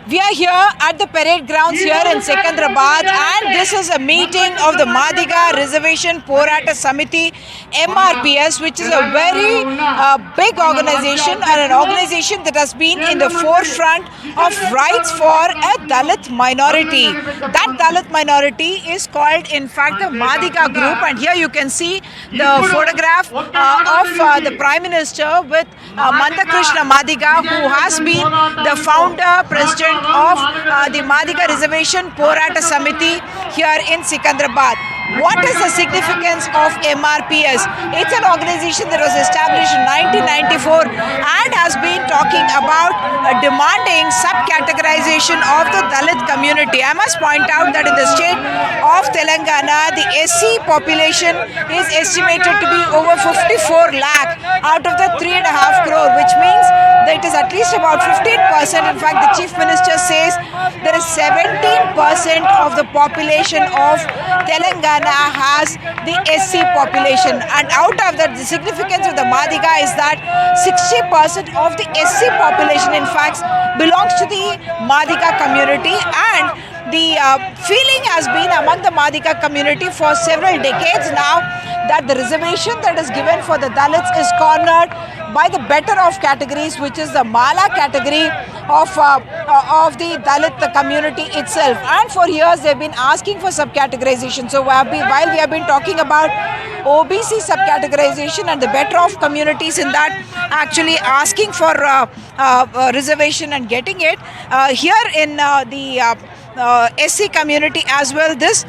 We are here at the parade grounds here in Secunderabad, and this is a meeting of the Madiga Reservation Porata Samiti MRPS, which is a very big organization and an organization that has been in the forefront of rights for a Dalit minority. That Dalit minority is called, in fact, the Madiga group, and here you can see the photograph of the Prime Minister with Mandakrishna Madiga, who has been the founder, president of the Madiga Reservation Porata Samiti here in Secunderabad. What is the significance of MRPS? It's an organization that was established in 1994 and has been talking about demanding sub-categorization of the Dalit community. I must point out that in the state of Telangana, the SC population is estimated to be over 54 lakh out of the 3.5 crore, which means that it is at least about 15%. In fact, the Chief Minister says there is 17% of the population of Telangana has the SC population, and out of that, the significance of the Madiga is that 60% of the SC population in fact belongs to the Madiga community, and the feeling has been among the Madiga community for several decades now that the reservation that is given for the Dalits is cornered by the better off categories, which is the Mala category of the Dalit community itself. And for years they've been asking for sub-categorization. So while we have been talking about OBC sub-categorization and the better off communities in that actually asking for reservation and getting it, here in the SC community as well, this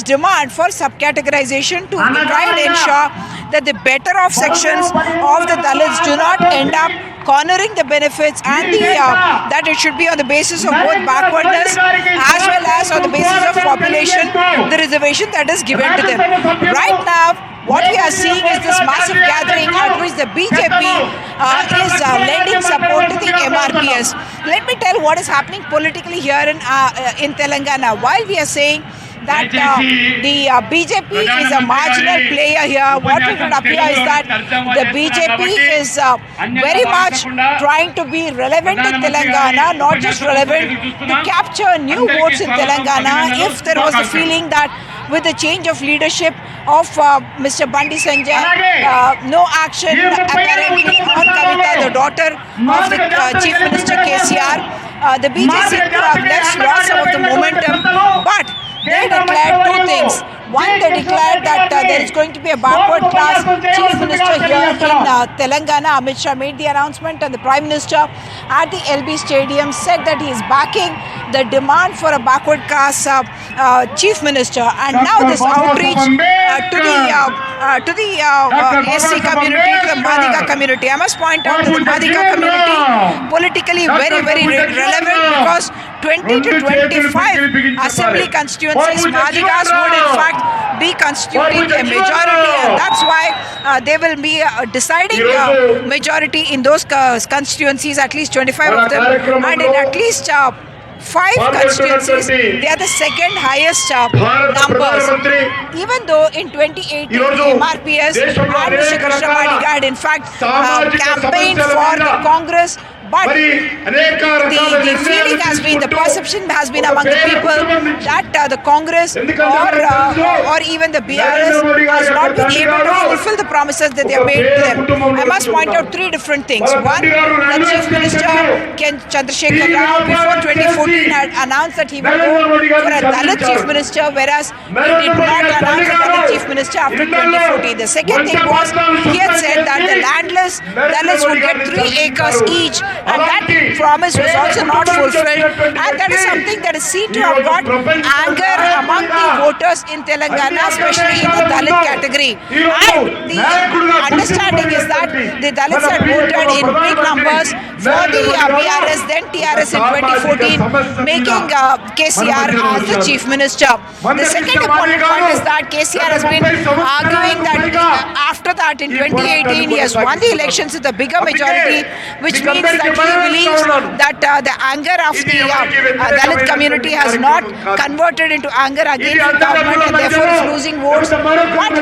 demand for sub-categorization to try and ensure that the better off sections of the Dalits do not end up cornering the benefits, and that it should be on the basis of both backwardness as well as on the basis of population, the reservation that is given to them. Right now, what we are seeing is this massive gathering at which the BJP is lending support to the MRPS. Let me tell what is happening politically here in Telangana. While we are saying that the BJP is a marginal player here, what it would appear is that the BJP is very much trying to be relevant in Telangana, not just relevant to capture new votes in Telangana. If there was a feeling that with the change of leadership of Mr. Bandi Sanjay, no action apparently on Kavita, the daughter of the Chief Minister KCR, the BJP seemed to have lost some of the momentum, but they declared two things. One, they declared that there is going to be a backward class Chief Minister here in Telangana. Amit Shah made the announcement, and the Prime Minister at the LB Stadium said that he is backing the demand for a backward class Chief Minister. And now this outreach to the SC community, to the Madiga community. I must point out that the Madiga community politically very, very relevant, because 20 to 25 assembly constituencies, Madigas would in fact be constituting a majority, and that's why they will be deciding majority in those constituencies, at least 25 of them, and in at least 5 constituencies, they are the second highest numbers. Even though in 2018, MRPS and Mr. Krishna Madiga had in fact campaigned for the Congress, but the feeling has been, the perception has been among the people that the Congress or even the BRS has not been able to fulfill the promises that they have made to them. I must point out 3 different things. One, the Chief Minister Ken Chandrasekhar Rao before 2014 had announced that he will go for a Dalit Chief Minister, whereas he did not announce a Dalit Chief Minister after 2014. The second thing was, he had said that the landless Dalits would get 3 acres each, and that promise was also not fulfilled, and that is something that is seen to have got anger among the voters in Telangana, especially in the Dalit category. And the understanding is that the Dalits had voted in big numbers for the BRS, then TRS in 2014, making KCR as the Chief Minister. The second important point is that KCR has been arguing that after that in 2018 he has won the elections with a bigger majority, which means that he believes that the anger of the Dalit community has not converted into anger against the government and therefore is losing votes. But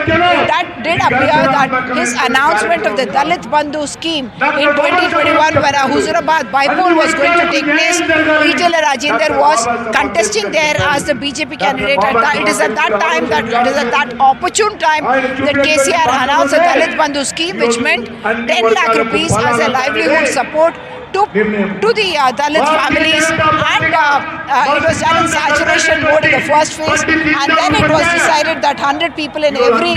that did appear that his announcement of the Dalit Bandhu scheme in 2021, when a Huzurabad bypoll was going to take place, Etala Rajender was contesting there as the BJP candidate. It is at that opportune time that KCR announced the Dalit Bandhu scheme, which meant 10 lakh rupees as a livelihood support to the Dalit families, and it was done in saturation mode in the first phase, and then it was decided that 100 people in every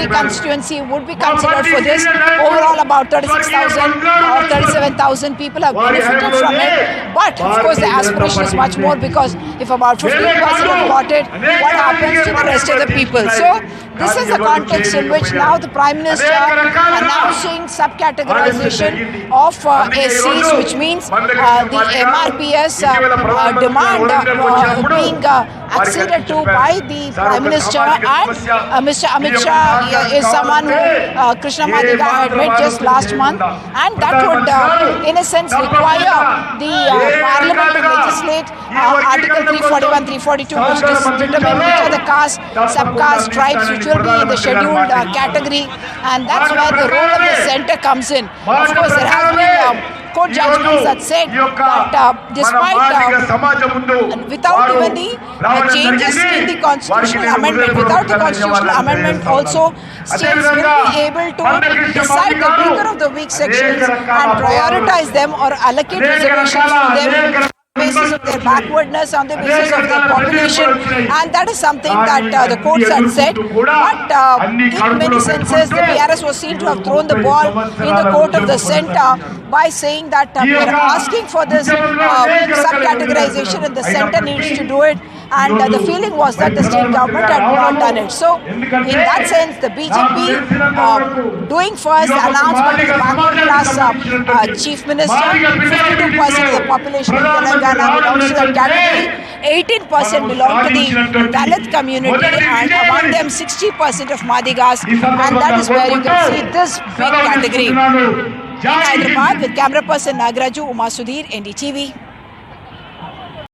constituency would be considered for this. Overall, about 36,000 or 37,000 people have benefited from it. But of course, the aspiration is much more, because if about 15% have got it, what happens to the rest of the people? So this is the context in which now the Prime Minister announcing sub-categorisation of SCs, which means the MRPS demand being acceded to by the Prime Minister, and Mr. Amit Shah is someone who Krishna Madiga had met just last month, and that would in a sense require the Parliament to legislate Article 341, 342, which determine which are the caste, sub-caste, tribes which will be in the scheduled category, and that's where the role of the centre comes in. Of course, there has been court judgments that said that despite without even the changes in the constitutional amendment, without the constitutional amendment also, states will be able to decide the weaker of the weak sections and prioritize them or allocate reservations to them basis of their backwardness, on the basis of their population, and that is something that the courts had said. But in many senses, the BRS was seen to have thrown the ball in the court of the centre by saying that we are asking for this sub-categorization and the centre needs to do it, and the feeling was that the state government had not done it. So in that sense, the BJP doing first the announcement of the backward class chief minister, 52% of the population in Telangana belongs to that category, 18% belong to the Dalit community, and among them 60% of Madigas, and that is where you can see this big category. In Hyderabad, with camera person Nagraju, Sudhir, NDTV.